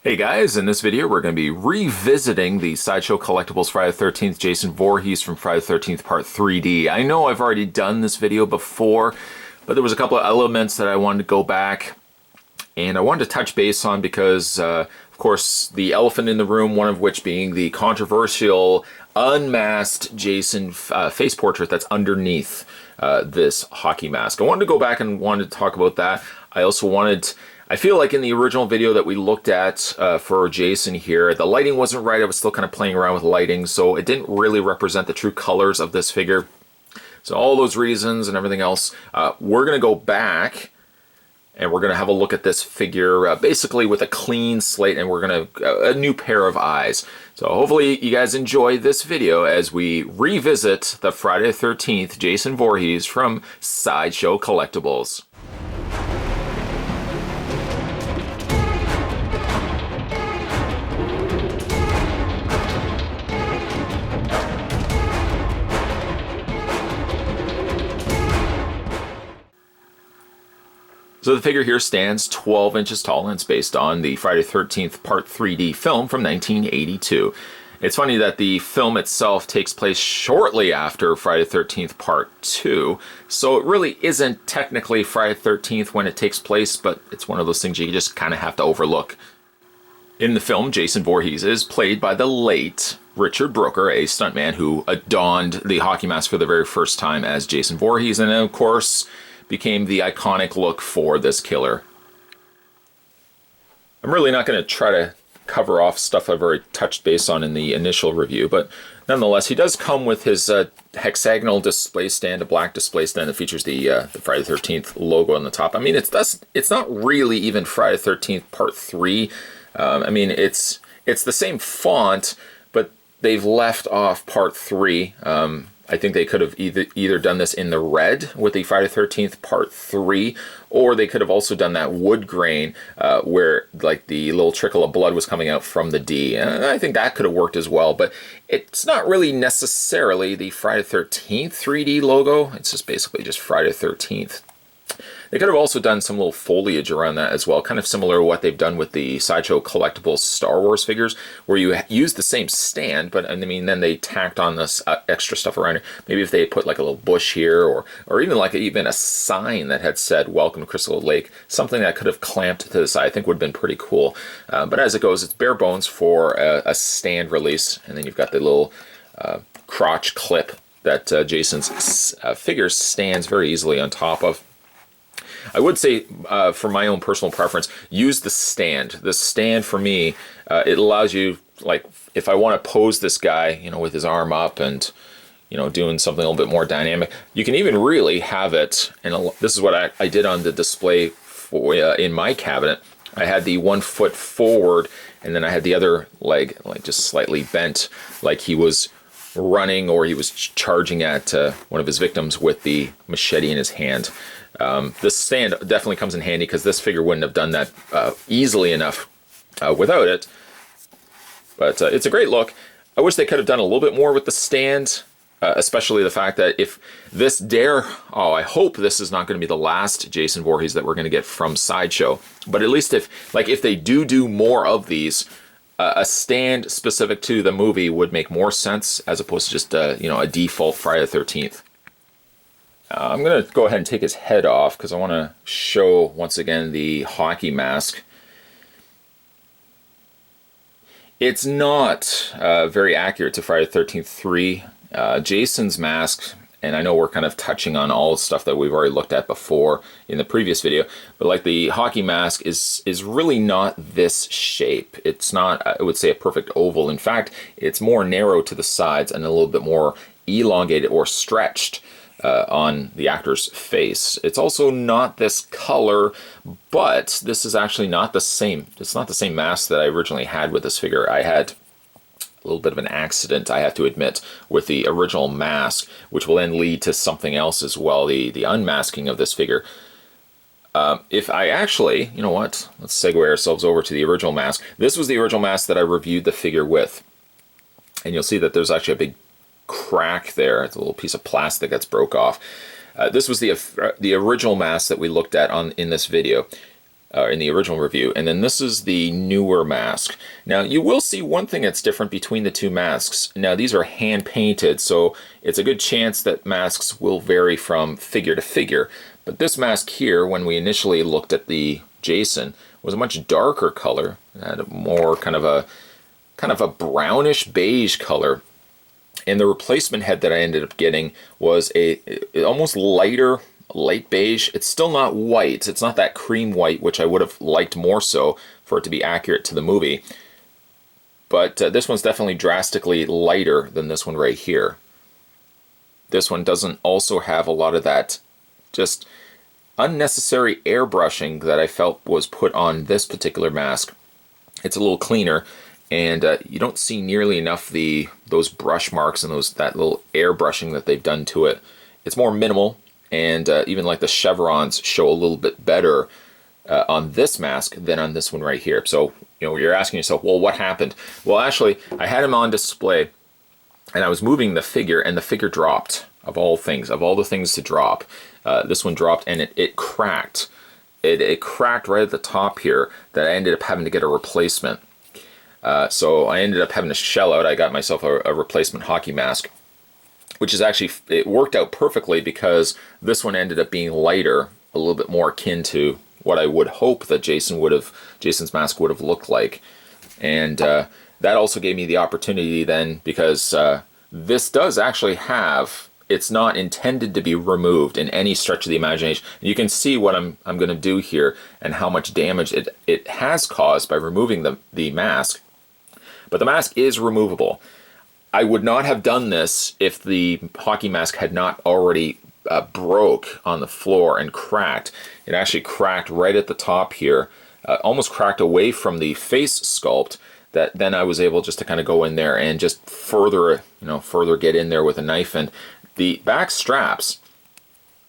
Hey guys, in this video we're going to be revisiting the Sideshow Collectibles Friday the 13th Jason Voorhees from Friday the 13th Part 3D. I know I've already done this video before, but there was a couple of elements that I wanted to go back and I wanted to touch base on because, of course, the elephant in the room, one of which being the controversial unmasked Jason face portrait that's underneath this hockey mask. I wanted to go back and wanted to talk about that. I feel like in the original video that we looked at for Jason here, the lighting wasn't right. I was still kind of playing around with lighting, so it didn't really represent the true colors of this figure. So all those reasons and everything else, we're going to go back and we're going to have a look at this figure basically with a clean slate, and we're going to a new pair of eyes. So hopefully you guys enjoy this video as we revisit the Friday the 13th Jason Voorhees from Sideshow Collectibles. So the figure here stands 12 inches tall, and it's based on the Friday the 13th Part 3D film from 1982. It's funny that the film itself takes place shortly after Friday the 13th Part 2, so it really isn't technically Friday the 13th when it takes place, but it's one of those things you just kind of have to overlook. In the film, Jason Voorhees is played by the late Richard Brooker, a stuntman who donned the hockey mask for the very first time as Jason Voorhees, and then, of course, became the iconic look for this killer. I'm really not going to try to cover off stuff I've already touched base on in the initial review, but nonetheless, he does come with his hexagonal display stand, a black display stand that features the Friday the 13th logo on the top. I mean, it's not really even Friday the 13th Part 3. I mean, it's the same font, but they've left off Part 3. I think they could have either done this in the red with the Friday the 13th Part 3, or they could have also done that wood grain where like the little trickle of blood was coming out from the D. And I think that could have worked as well, but it's not really necessarily the Friday the 13th 3D logo. It's just basically just Friday the 13th. They could have also done some little foliage around that as well, kind of similar to what they've done with the Sideshow Collectibles Star Wars figures, where you use the same stand, but I mean, then they tacked on this extra stuff around it. Maybe if they put like a little bush here, or even like even a sign that had said "Welcome to Crystal Lake," something that could have clamped to the side, I think would have been pretty cool. But as it goes, it's bare bones for a stand release, and then you've got the little crotch clip that Jason's figure stands very easily on top of. I would say, for my own personal preference, use the stand. The stand, for me, it allows you, like, if I want to pose this guy, you know, with his arm up and, you know, doing something a little bit more dynamic, you can even really have it, and this is what I did on the display for, in my cabinet. I had the 1 foot forward, and then I had the other leg, like, just slightly bent, like he was running or he was charging at one of his victims with the machete in his hand. This stand definitely comes in handy because this figure wouldn't have done that easily enough without it. But it's a great look. I wish they could have done a little bit more with the stand, especially the fact that if this I hope this is not going to be the last Jason Voorhees that we're going to get from Sideshow. But at least if they do more of these, a stand specific to the movie would make more sense as opposed to just a default Friday the 13th. I'm going to go ahead and take his head off because I want to show once again the hockey mask. It's not very accurate to Friday the 13th 3. Jason's mask, and I know we're kind of touching on all the stuff that we've already looked at before in the previous video, but like the hockey mask is really not this shape. It's not, I would say, a perfect oval. In fact, it's more narrow to the sides and a little bit more elongated or stretched on the actor's face. It's also not this color, but this is actually not the same. It's not the same mask that I originally had with this figure. I had a little bit of an accident, I have to admit, with the original mask, which will then lead to something else as well, the unmasking of this figure. If I actually, you know what, let's segue ourselves over to the original mask. This was the original mask that I reviewed the figure with. And you'll see that there's actually a big crack there. It's a little piece of plastic that's broke off. This was the original mask that we looked at in this video. in the original review. And then this is the newer mask. Now, you will see one thing that's different between the two masks. Now, these are hand-painted, so it's a good chance that masks will vary from figure to figure. But this mask here, when we initially looked at the Jason, was a much darker color. It had a more kind of a brownish beige color. And the replacement head that I ended up getting was a almost light beige. It's still not white. It's not that cream white, which I would have liked more so for it to be accurate to the movie. But this one's definitely drastically lighter than this one right here. This one doesn't also have a lot of that just unnecessary airbrushing that I felt was put on this particular mask. It's a little cleaner, and you don't see nearly enough those brush marks and that little airbrushing that they've done to it. It's more minimal, and even like the chevrons show a little bit better on this mask than on this one right here. So, you know, you're asking yourself, well, what happened? Well, actually, I had him on display, and I was moving the figure, and the figure dropped, of all things, of all the things to drop. This one dropped, and it cracked. It cracked right at the top here that I ended up having to get a replacement. So I ended up having to shell out. I got myself a replacement hockey mask, which is actually, it worked out perfectly because this one ended up being lighter, a little bit more akin to what I would hope that Jason's mask would have looked like. And that also gave me the opportunity then, because this does actually have, it's not intended to be removed in any stretch of the imagination. You can see what I'm going to do here and how much damage it has caused by removing the mask. But the mask is removable. I would not have done this if the hockey mask had not already broke on the floor and cracked. It actually cracked right at the top here, almost cracked away from the face sculpt, that then I was able just to kind of go in there and just further get in there with a knife. And the back straps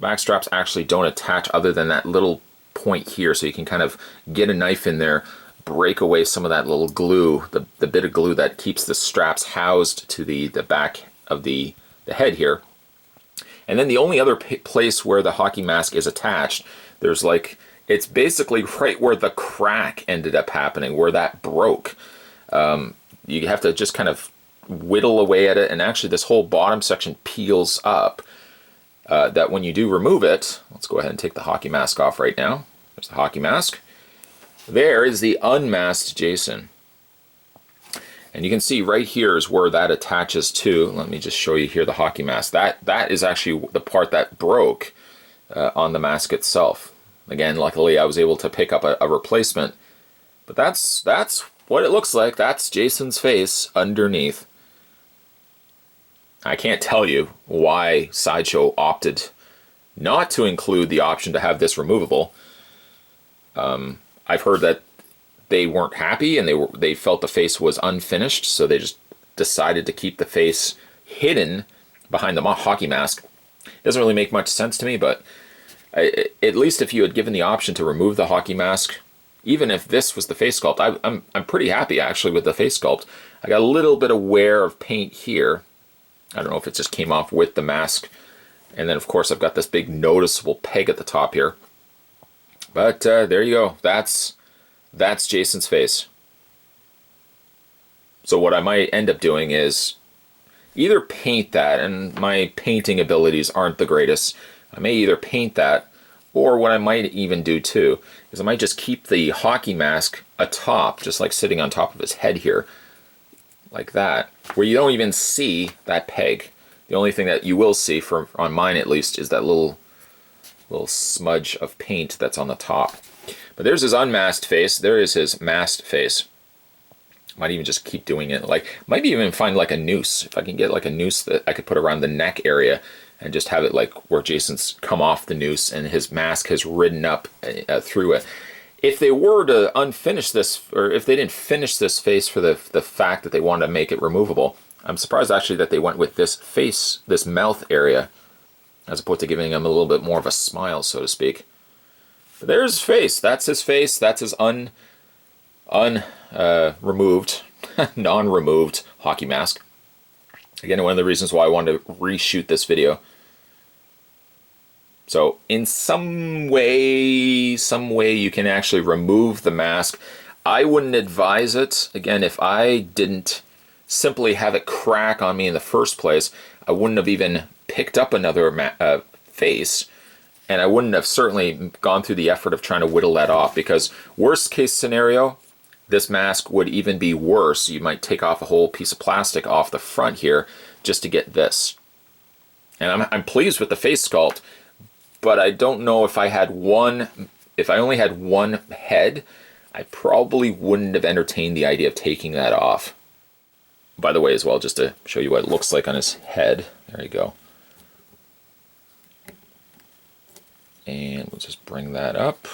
actually don't attach other than that little point here, so you can kind of get a knife in there, break away some of that little glue, the bit of glue that keeps the straps housed to the back of the head here. And then the only other place where the hockey mask is attached, there's like, it's basically right where the crack ended up happening, where that broke. You have to just kind of whittle away at it, and actually this whole bottom section peels up, that when you do remove it, let's go ahead and take the hockey mask off right now. There's the hockey mask. There is the unmasked Jason. And you can see right here is where that attaches to. Let me just show you here the hockey mask. That is actually the part that broke on the mask itself. Again, luckily I was able to pick up a replacement. But that's what it looks like. That's Jason's face underneath. I can't tell you why Sideshow opted not to include the option to have this removable. I've heard that they weren't happy and they felt the face was unfinished, so they just decided to keep the face hidden behind the hockey mask. It doesn't really make much sense to me, but at least if you had given the option to remove the hockey mask, even if this was the face sculpt, I'm pretty happy actually with the face sculpt. I got a little bit of wear of paint here. I don't know if it just came off with the mask. And then of course I've got this big noticeable peg at the top here. But there you go. That's Jason's face. So what I might end up doing is either paint that, and my painting abilities aren't the greatest. I may either paint that, or what I might even do too is I might just keep the hockey mask atop, just like sitting on top of his head here, like that, where you don't even see that peg. The only thing that you will see, on mine at least, is that little smudge of paint that's on the top. But there's his unmasked face. There is his masked face. Might even just keep doing it. Might even find like a noose. If I can get like a noose that I could put around the neck area and just have it like where Jason's come off the noose and his mask has ridden up through it. If they were to unfinish this, or if they didn't finish this face for the fact that they wanted to make it removable, I'm surprised actually that they went with this face, this mouth area, as opposed to giving him a little bit more of a smile, so to speak. But there's his face. That's his face. That's his removed, non-removed hockey mask. Again, one of the reasons why I wanted to reshoot this video. So in some way you can actually remove the mask. I wouldn't advise it. Again, if I didn't simply have it crack on me in the first place, I wouldn't have even picked up another face, and I wouldn't have certainly gone through the effort of trying to whittle that off, because worst case scenario, this mask would even be worse. You might take off a whole piece of plastic off the front here just to get this. And I'm pleased with the face sculpt, but I don't know if I only had one head, I probably wouldn't have entertained the idea of taking that off. By the way, as well, just to show you what it looks like on his head. There you go. And we'll just bring that up.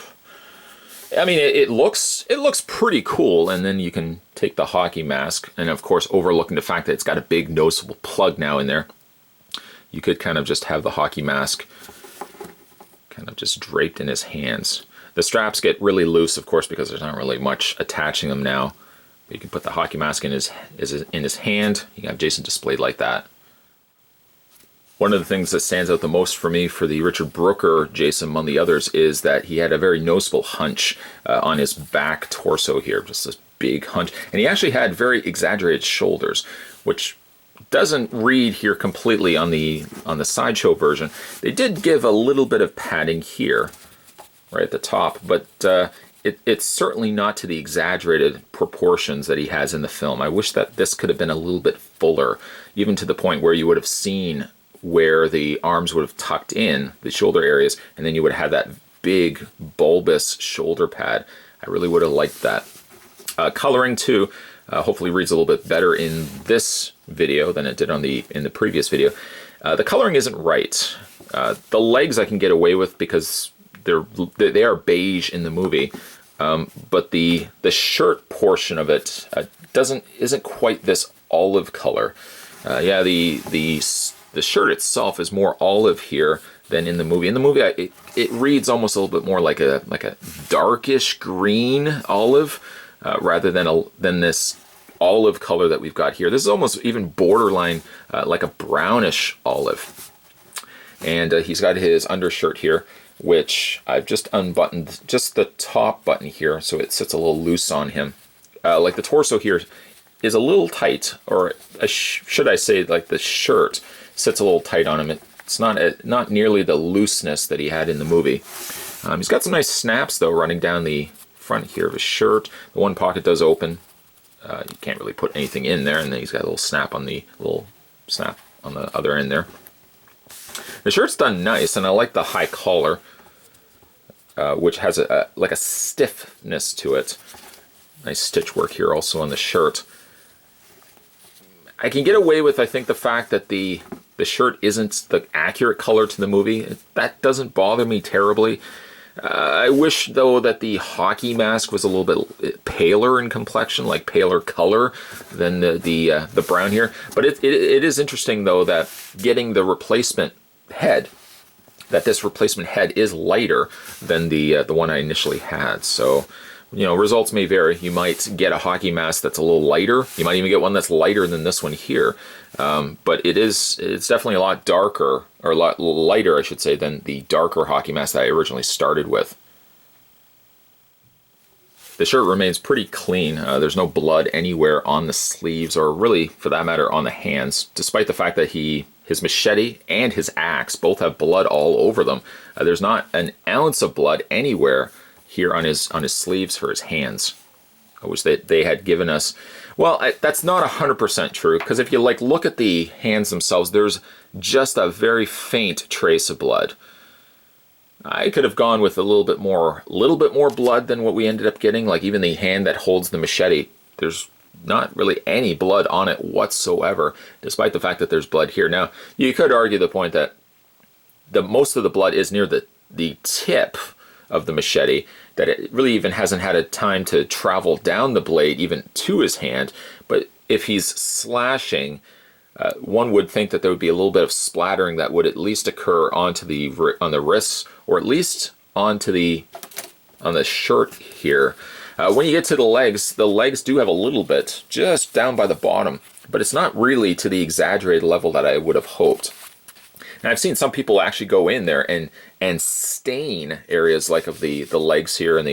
I mean, it looks pretty cool, and then you can take the hockey mask, and of course, overlooking the fact that it's got a big noticeable plug now in there, you could kind of just have the hockey mask kind of just draped in his hands. The straps get really loose, of course, because there's not really much attaching them now. But you can put the hockey mask in his hand. You can have Jason displayed like that. One of the things that stands out the most for me for the Richard Brooker Jason among the others is that he had a very noticeable hunch on his back torso here, just this big hunch. And he actually had very exaggerated shoulders, which doesn't read here completely on the Sideshow version. They did give a little bit of padding here, right at the top, but it's certainly not to the exaggerated proportions that he has in the film. I wish that this could have been a little bit fuller, even to the point where you would have seen where the arms would have tucked in, the shoulder areas, and then you would have had that big bulbous shoulder pad. I really would have liked that. Coloring too, hopefully reads a little bit better in this video than it did in the previous video. The coloring isn't right. The legs I can get away with because they are beige in the movie, but the shirt portion of it isn't quite this olive color. Yeah, the shirt itself is more olive here than in the movie. In the movie, it reads almost a little bit more like a darkish green olive, rather than this olive color that we've got here. This is almost even borderline like a brownish olive. And he's got his undershirt here, which I've just unbuttoned just the top button here, so it sits a little loose on him. Like the torso here is a little tight, or should I say, like the shirt sits a little tight on him. It's not nearly the looseness that he had in the movie. He's got some nice snaps though running down the front here of his shirt. The one pocket does open. You can't really put anything in there, and then he's got a little snap on the other end there. The shirt's done nice, and I like the high collar, which has like a stiffness to it. Nice stitch work here also on the shirt. I can get away with, I think, the fact that the shirt isn't the accurate color to the movie. That doesn't bother me terribly. I wish, though, that the hockey mask was a little bit paler in complexion, like paler color than the brown here. But it is interesting, though, that getting the replacement head, that this replacement head is lighter than the one I initially had. So, you know, results may vary. You might get a hockey mask that's a little lighter. You might even get one that's lighter than this one here. But it's definitely a lot darker, or a lot lighter, I should say, than the darker hockey mask that I originally started with. The shirt remains pretty clean. There's no blood anywhere on the sleeves, or really, for that matter, on the hands, despite the fact that his machete and his axe both have blood all over them. There's not an ounce of blood anywhere here on his sleeves for his hands. I wish they had given us... Well, that's not 100% true, because if you look at the hands themselves, there's just a very faint trace of blood. I could have gone with a little bit more blood than what we ended up getting. Like even the hand that holds the machete, there's not really any blood on it whatsoever, despite the fact that there's blood here. Now, you could argue the point that most of the blood is near the tip of the machete, that it really even hasn't had a time to travel down the blade even to his hand. But if he's slashing, one would think that there would be a little bit of splattering that would at least occur on the wrists, or at least on the shirt here. When you get to the legs do have a little bit just down by the bottom, but it's not really to the exaggerated level that I would have hoped. And I've seen some people actually go in there and stain areas like of the legs here and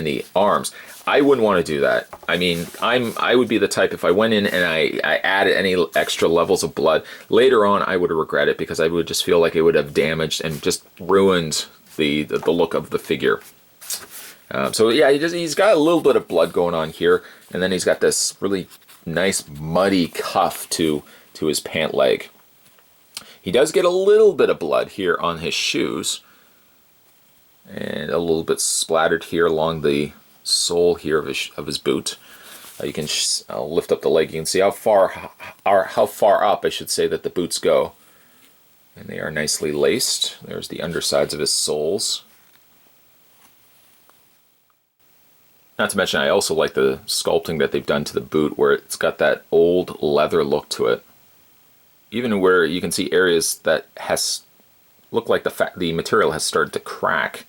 the arms. I wouldn't want to do that. I mean, I would be the type, if I went in and I added any extra levels of blood, later on I would regret it, because I would just feel like it would have damaged and just ruined the look of the figure. So yeah, he's got a little bit of blood going on here, and then he's got this really nice muddy cuff to his pant leg. He does get a little bit of blood here on his shoes, and a little bit splattered here along the sole here of his boot. You can I'll lift up the leg. You can see how far up, I should say, that the boots go, and they are nicely laced. There's the undersides of his soles. Not to mention, I also like the sculpting that they've done to the boot, where it's got that old leather look to it. Even where you can see areas that look like the material has started to crack,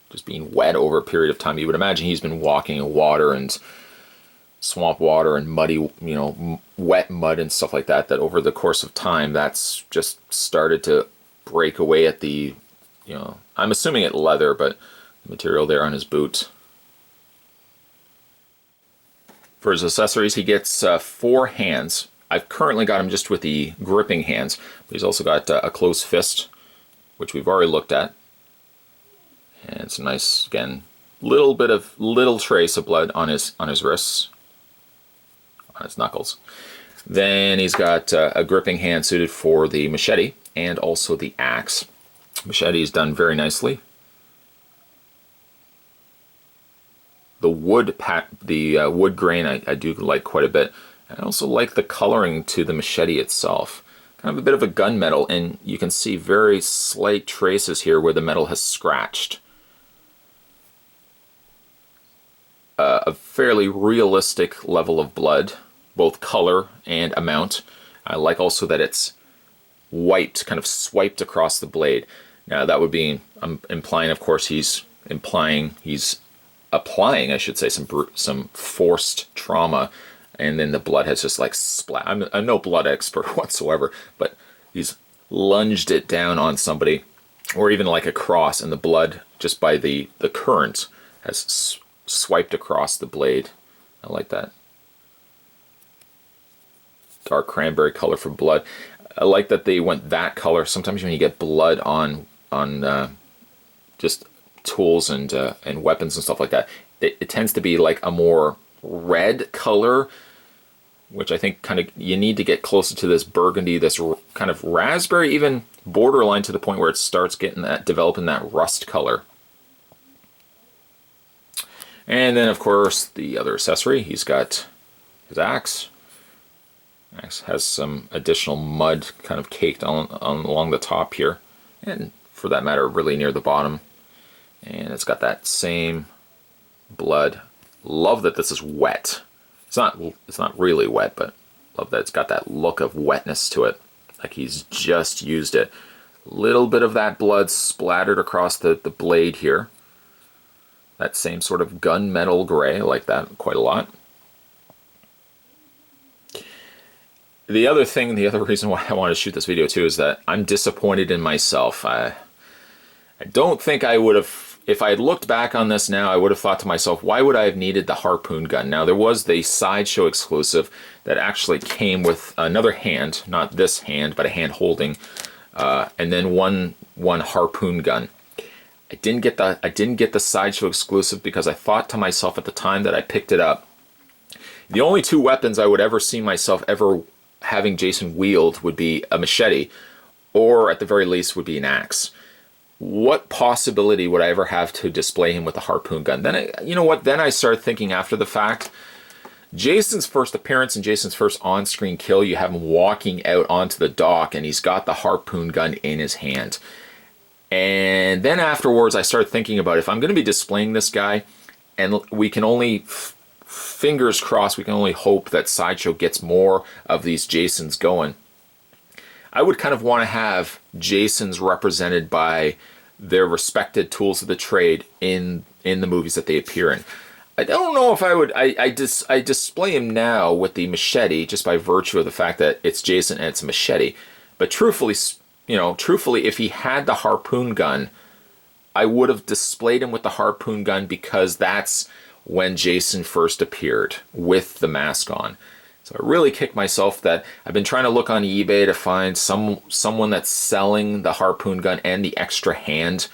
just being wet over a period of time. You would imagine he's been walking in water and swamp water and muddy, wet mud and stuff like that, that over the course of time, that's just started to break away at the, I'm assuming it leather, but the material there on his boot. For his accessories, he gets 4 hands. I've currently got him just with the gripping hands, but he's also got a closed fist, which we've already looked at. And it's a nice, again, little trace of blood on his wrists, on his knuckles. Then he's got a gripping hand suited for the machete and also the axe. Machete is done very nicely. The wood grain I do like quite a bit. I also like the coloring to the machete itself. Kind of a bit of a gunmetal, and you can see very slight traces here where the metal has scratched. A fairly realistic level of blood, both color and amount. I like also that it's wiped, kind of swiped across the blade. Now that would be, I'm implying, of course, he's applying, I should say, some forced trauma, and then the blood has just like splat. I'm no blood expert whatsoever, but he's lunged it down on somebody, or even like across, and the blood, just by the current, has swiped across the blade. I like that. Dark cranberry color for blood. I like that they went that color. Sometimes when you get blood on just tools and weapons and stuff like that, it tends to be like a more red color, which I think kind of you need to get closer to this burgundy, this kind of raspberry, even borderline to the point where it starts developing that rust color. And then, of course, the other accessory, he's got his axe. Axe has some additional mud kind of caked on along the top here, and for that matter, really near the bottom. And it's got that same blood. Love that this is wet. It's not really wet, but love that it's got that look of wetness to it, like he's just used it. Little bit of that blood splattered across the blade here. That same sort of gunmetal gray, I like that quite a lot. The other reason why I wanted to shoot this video too is that I'm disappointed in myself. I don't think I would have, if I had looked back on this now, I would have thought to myself, why would I have needed the harpoon gun? Now, there was the Sideshow exclusive that actually came with another hand, not this hand, but a hand holding, and then one harpoon gun. I didn't get the Sideshow exclusive because I thought to myself at the time that I picked it up, the only 2 weapons I would ever see myself ever having Jason wield would be a machete, or at the very least would be an axe. What possibility would I ever have to display him with a harpoon gun? Then Then I started thinking after the fact, Jason's first appearance and Jason's first on-screen kill, you have him walking out onto the dock and he's got the harpoon gun in his hand. And then afterwards I started thinking about, if I'm going to be displaying this guy, and we can only, fingers crossed, we can only hope that Sideshow gets more of these Jasons going. I would kind of want to have Jasons represented by their respected tools of the trade in the movies that they appear in. I don't know if I would. I display him now with the machete just by virtue of the fact that it's Jason and it's a machete. But truthfully, you know, truthfully, if he had the harpoon gun, I would have displayed him with the harpoon gun because that's when Jason first appeared with the mask on. So I really kicked myself that I've been trying to look on eBay to find someone that's selling the harpoon gun and the extra hand.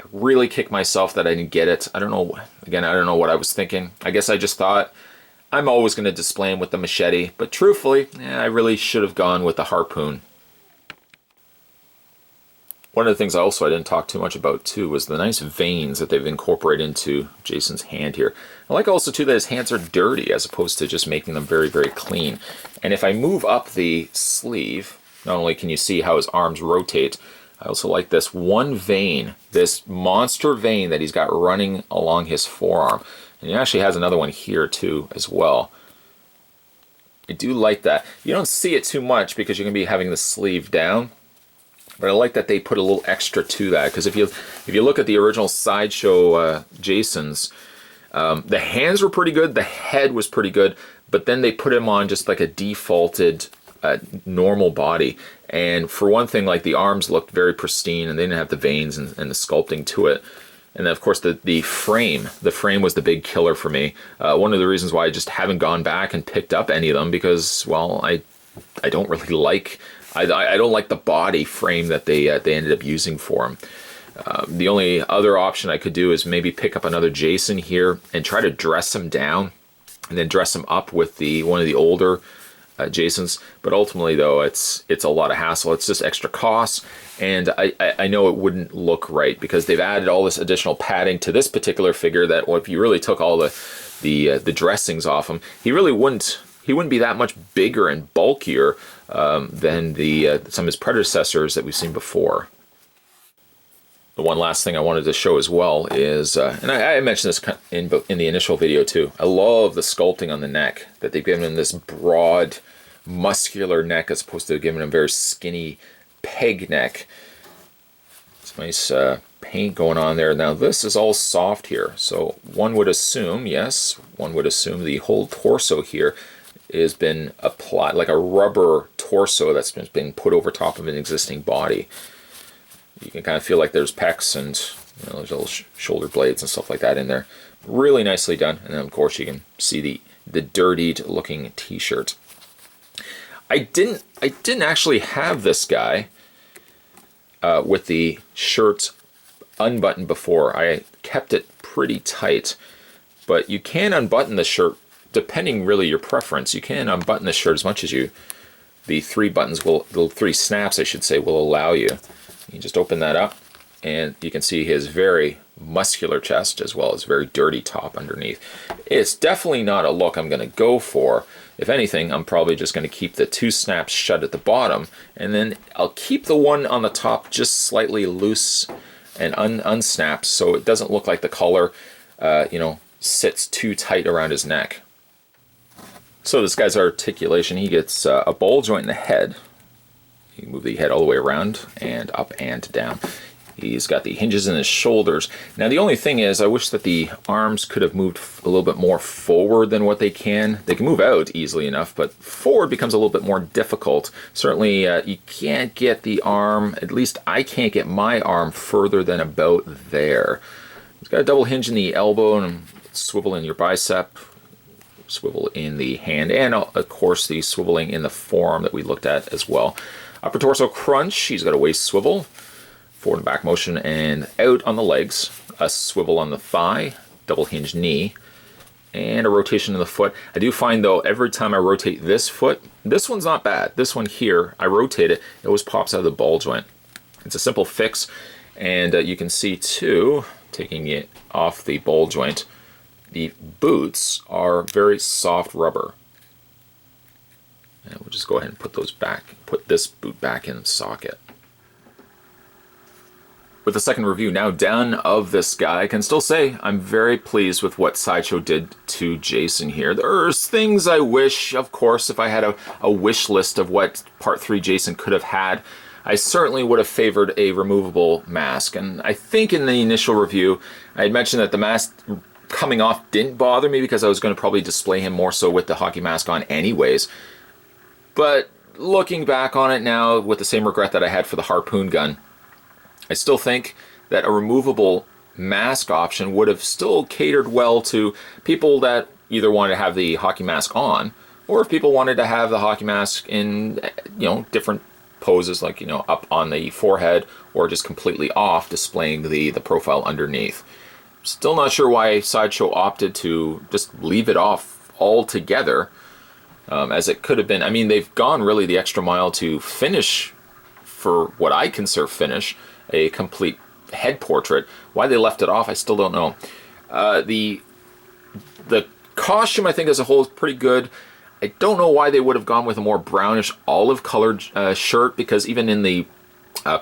I really kicked myself that I didn't get it. I don't know. Again, I don't know what I was thinking. I guess I just thought I'm always going to display him with the machete. But truthfully, I really should have gone with the harpoon. One of the things I didn't talk too much about too was the nice veins that they've incorporated into Jason's hand here. I like also too that his hands are dirty as opposed to just making them very, very clean. And if I move up the sleeve, not only can you see how his arms rotate, I also like this one vein, this monster vein that he's got running along his forearm. And he actually has another one here too as well. I do like that. You don't see it too much because you're going to be having the sleeve down. But I like that they put a little extra to that, because if you look at the original Sideshow Jasons, the hands were pretty good, the head was pretty good, but then they put him on just like a defaulted normal body. And for one thing, like the arms looked very pristine, and they didn't have the veins and the sculpting to it. And then of course the frame was the big killer for me. One of the reasons why I just haven't gone back and picked up any of them, because, well, I don't really like. I don't like the body frame that they ended up using for him. The only other option I could do is maybe pick up another Jason here and try to dress him down, and then dress him up with one of the older Jasons. But ultimately, though, it's a lot of hassle. It's just extra costs, and I know it wouldn't look right because they've added all this additional padding to this particular figure. That, well, if you really took all the dressings off him, he wouldn't be that much bigger and bulkier than some of his predecessors that we've seen before. The one last thing I wanted to show as well is, and I mentioned this in the initial video too, I love the sculpting on the neck, that they've given him this broad, muscular neck as opposed to giving him a very skinny peg neck. It's nice paint going on there. Now this is all soft here, so one would assume the whole torso here has been applied, like a rubber torso that's been put over top of an existing body. You can kind of feel like there's pecs and there's little shoulder blades and stuff like that in there. Really nicely done. And then of course you can see the dirtied looking t-shirt. I didn't actually have this guy with the shirt unbuttoned before. I kept it pretty tight, but you can unbutton the shirt depending really your preference. You can unbutton the shirt as much as the three snaps I should say, will allow you. You just open that up and you can see his very muscular chest as well as very dirty top underneath. It's definitely not a look I'm going to go for. If anything, I'm probably just going to keep the two snaps shut at the bottom, and then I'll keep the one on the top just slightly loose and unsnapped so it doesn't look like the collar sits too tight around his neck. So this guy's articulation, he gets a ball joint in the head. You can move the head all the way around and up and down. He's got the hinges in his shoulders. Now the only thing is, I wish that the arms could have moved a little bit more forward than what they can. They can move out easily enough, but forward becomes a little bit more difficult. Certainly you can't get the arm, at least I can't get my arm further than about there. He's got a double hinge in the elbow and swivel in your bicep, swivel in the hand, and of course the swiveling in the forearm that we looked at as well. Upper torso crunch, he's got a waist swivel, forward and back motion, and out on the legs, a swivel on the thigh, double hinge knee, and a rotation in the foot. I do find though, every time I rotate this foot, this one's not bad. This one here, I rotate it, it always pops out of the ball joint. It's a simple fix, and you can see too, taking it off the ball joint, the boots are very soft rubber. And we'll just go ahead and put this boot back in socket. With the second review now done of this guy, I can still say I'm very pleased with what Sideshow did to Jason here. There's things I wish, of course, if I had a wish list of what Part 3 Jason could have had, I certainly would have favored a removable mask. And I think in the initial review, I had mentioned that the mask coming off didn't bother me because I was going to probably display him more so with the hockey mask on anyways. But looking back on it now with the same regret that I had for the harpoon gun, I still think that a removable mask option would have still catered well to people that either wanted to have the hockey mask on, or if people wanted to have the hockey mask in, different poses, like, up on the forehead or just completely off, displaying the profile underneath. Still not sure why Sideshow opted to just leave it off altogether, as it could have been. I mean, they've gone really the extra mile to finish, for what I consider finish, a complete head portrait. Why they left it off, I still don't know. The costume, I think, as a whole is pretty good. I don't know why they would have gone with a more brownish olive colored shirt, because even in the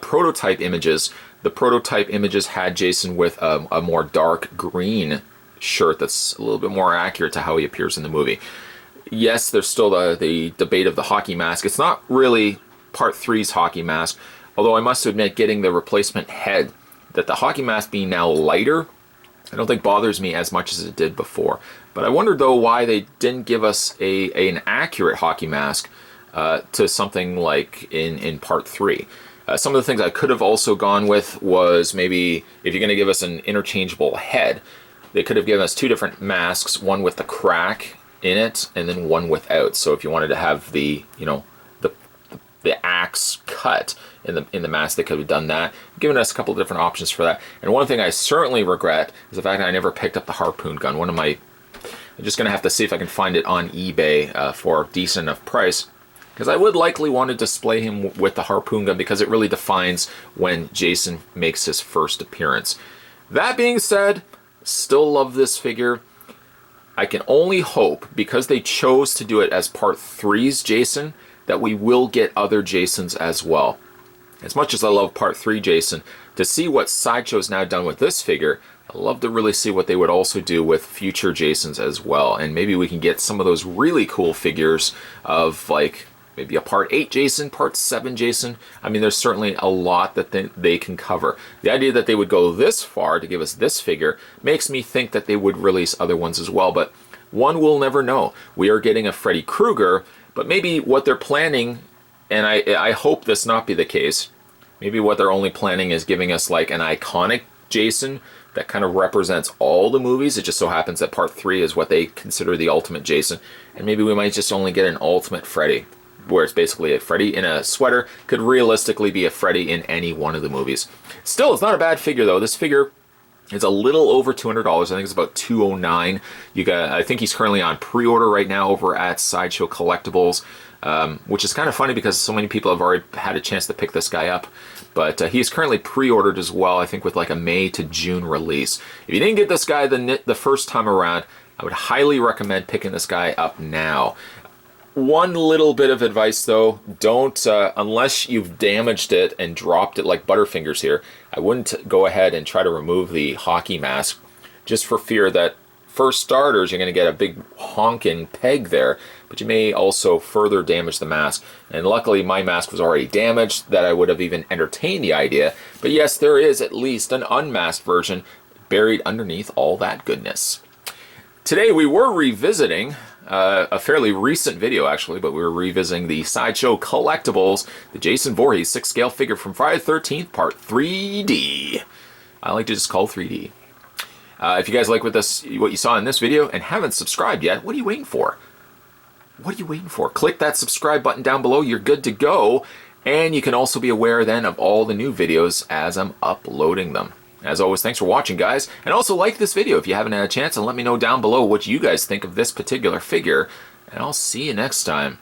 prototype images, the prototype images had Jason with a more dark green shirt that's a little bit more accurate to how he appears in the movie. Yes, there's still the debate of the hockey mask. It's not really Part 3's hockey mask, although I must admit, getting the replacement head, that the hockey mask being now lighter, I don't think bothers me as much as it did before. But I wonder, though, why they didn't give us an accurate hockey mask to something like in Part 3. Some of the things I could have also gone with was, maybe if you're going to give us an interchangeable head, they could have given us two different masks, one with the crack in it and then one without. So if you wanted to have the axe cut in the mask, they could have done that, given us a couple of different options for that. And one thing I certainly regret is the fact that I never picked up the harpoon gun. I'm just going to have to see if I can find it on eBay for a decent enough price, because I would likely want to display him with the harpoon gun, because it really defines when Jason makes his first appearance. That being said, still love this figure. I can only hope, because they chose to do it as Part 3's Jason, that we will get other Jasons as well. As much as I love Part 3 Jason, to see what Sideshow's now done with this figure, I'd love to really see what they would also do with future Jasons as well. And maybe we can get some of those really cool figures of, like, maybe a Part 8 Jason, Part 7 Jason. I mean, there's certainly a lot that they can cover. The idea that they would go this far to give us this figure makes me think that they would release other ones as well. But one will never know. We are getting a Freddy Krueger, but maybe what they're planning, and I hope this not be the case, maybe what they're only planning is giving us like an iconic Jason that kind of represents all the movies. It just so happens that Part 3 is what they consider the ultimate Jason, and maybe we might just only get an ultimate Freddy, where it's basically a Freddy in a sweater, could realistically be a Freddy in any one of the movies. Still, it's not a bad figure though. This figure, it's a little over $200. I think it's about $209. I think he's currently on pre-order right now over at Sideshow Collectibles, which is kind of funny because so many people have already had a chance to pick this guy up. But he's currently pre-ordered as well, I think with like a May to June release. If you didn't get this guy the first time around, I would highly recommend picking this guy up now. One little bit of advice though, don't, unless you've damaged it and dropped it like Butterfingers here, I wouldn't go ahead and try to remove the hockey mask, just for fear that, for starters, you're going to get a big honking peg there, but you may also further damage the mask. And luckily my mask was already damaged, that I would have even entertained the idea. But yes, there is at least an unmasked version buried underneath all that goodness. Today we were revisiting a fairly recent video, actually, but we were revisiting the Sideshow Collectibles, the Jason Voorhees 6-scale figure from Friday the 13th, Part 3D. I like to just call 3D. If you guys like what you saw in this video and haven't subscribed yet, what are you waiting for? What are you waiting for? Click that subscribe button down below. You're good to go. And you can also be aware then of all the new videos as I'm uploading them. As always, thanks for watching, guys. And also like this video if you haven't had a chance, and let me know down below what you guys think of this particular figure. And I'll see you next time.